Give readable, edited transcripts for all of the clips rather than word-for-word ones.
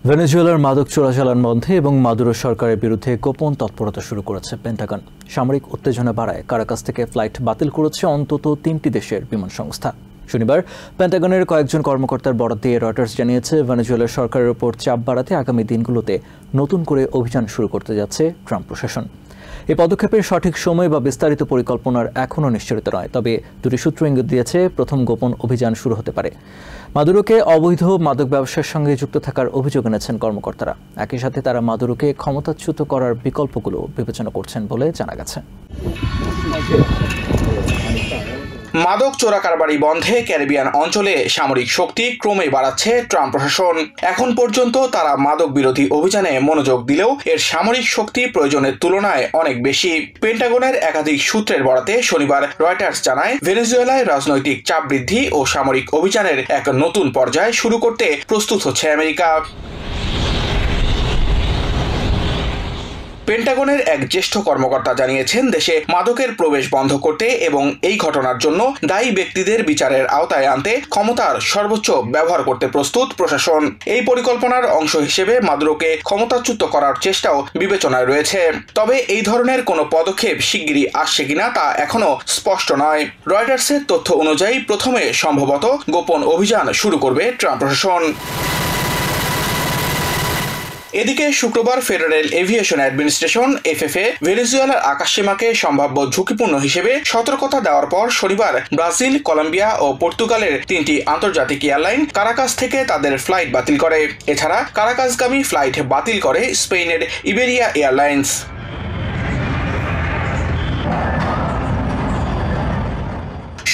ভেনেজুয়েলার মাদক চোরাচালান বন্ধে এবং মাদুরো সরকারের বিরুদ্ধে গোপন তৎপরতা শুরু করেছে পেন্টাগন। সামরিক উত্তেজনা বাড়ায় কারাকাস থেকে ফ্লাইট বাতিল করেছে অন্তত 3টি দেশের বিমান সংস্থা। শনিবার পেন্টাগনের কয়েকজন কর্মকর্তার বরাত দিয়ে রয়টার্স জানিয়েছে, ভেনেজুয়েলার সরকারের উপর চাপ বাড়াতে আগামী দিনগুলোতে নতুন করে অভিযান শুরু করতে যাচ্ছে ট্রাম্প প্রশাসন। এই পদক্ষেপের সঠিক সময় বা বিস্তারিত পরিকল্পনার এখনও নিশ্চিত নয়, তবে দুটি সূত্র ইঙ্গিত দিয়েছে প্রথম গোপন অভিযান শুরু হতে পারে। মাদুরোকে অবৈধ মাদক ব্যবসার সঙ্গে যুক্ত থাকার অভিযোগ এনেছেন কর্মকর্তারা। একই সাথে তারা মাদুরোকে ক্ষমতাচ্যুত করার বিকল্পগুলো বিবেচনা করছেন বলে জানা গেছে। মাদক চোরা কারবারি বন্ধে ক্যারিবিয়ান অঞ্চলে সামরিক শক্তি ক্রমেই বাড়াচ্ছে ট্রাম্প প্রশাসন। এখন পর্যন্ত তারা মাদক বিরোধী অভিযানে মনোযোগ দিলেও এর সামরিক শক্তি প্রয়োজনের তুলনায় অনেক বেশি। পেন্টাগনের একাধিক সূত্রের বরাতে শনিবার রয়টার্স জানায়, ভেনেজুয়েলায় রাজনৈতিক চাপ বৃদ্ধি ও সামরিক অভিযানের এক নতুন পর্যায় শুরু করতে প্রস্তুত হচ্ছে আমেরিকা। পেন্টাগনের এক জ্যেষ্ঠ কর্মকর্তা জানিয়েছেন, দেশে মাদকের প্রবেশ বন্ধ করতে এবং এই ঘটনার জন্য দায়ী ব্যক্তিদের বিচারের আওতায় আনতে ক্ষমতার সর্বোচ্চ ব্যবহার করতে প্রস্তুত প্রশাসন। এই পরিকল্পনার অংশ হিসেবে মাদুরোকে ক্ষমতাচ্যুত করার চেষ্টাও বিবেচনায় রয়েছে। তবে এই ধরনের কোনো পদক্ষেপ শিগগিরই আসছে কিনা তা এখনো স্পষ্ট নয়। রয়টার্সের তথ্য অনুযায়ী প্রথমে সম্ভবত গোপন অভিযান শুরু করবে ট্রাম্প প্রশাসন। এদিকে শুক্রবার ফেডারেল এভিয়েশন অ্যাডমিনিস্ট্রেশন এফএফএ ভেনেজুয়েলার আকাশসীমাকে সম্ভাব্য ঝুঁকিপূর্ণ হিসেবে সতর্কতা দেওয়ার পর শনিবার ব্রাজিল, কলম্বিয়া ও পর্তুগালের 3টি আন্তর্জাতিক এয়ারলাইন কারাকাস থেকে তাদের ফ্লাইট বাতিল করে। এছাড়া কারাকাসগামী ফ্লাইট বাতিল করে স্পেনের ইবেরিয়া এয়ারলাইন্স।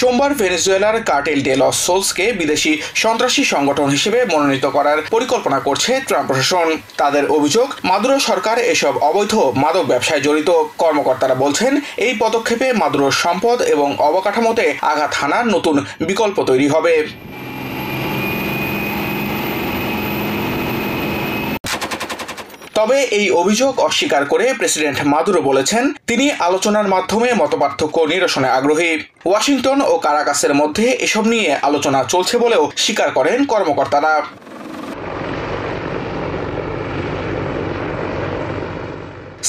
সোমবার ভেনেজুয়েলার কার্টেল ডে লস সোলসকে বিদেশি সন্ত্রাসী সংগঠন হিসেবে মনোনীত করার পরিকল্পনা করছে ট্রাম্প প্রশাসন। তাদের অভিযোগ, মাদুরো সরকার এসব অবৈধ মাদক ব্যবসায় জড়িত। কর্মকর্তারা বলছেন, এই পদক্ষেপে মাদুরোর সম্পদ এবং অবকাঠামোতে আঘাত হানার নতুন বিকল্প তৈরি হবে। তবে এই অভিযোগ অস্বীকার করে প্রেসিডেন্ট মাদুরো বলেছেন, তিনি আলোচনার মাধ্যমে মতপার্থক্য নিরসনে আগ্রহী। ওয়াশিংটন ও কারাকাসের মধ্যে এসব নিয়ে আলোচনা চলছে বলেও স্বীকার করেন কর্মকর্তারা।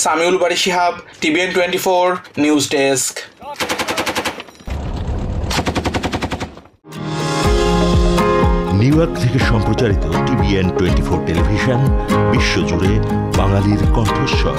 Samiul Bari Shihab, TBN 24 news desk. New York থেকে সম্প্রচারিত টিবিএন 24 টেলিভিশন বিশ্বজুড়ে বাঙালির কণ্ঠস্বর।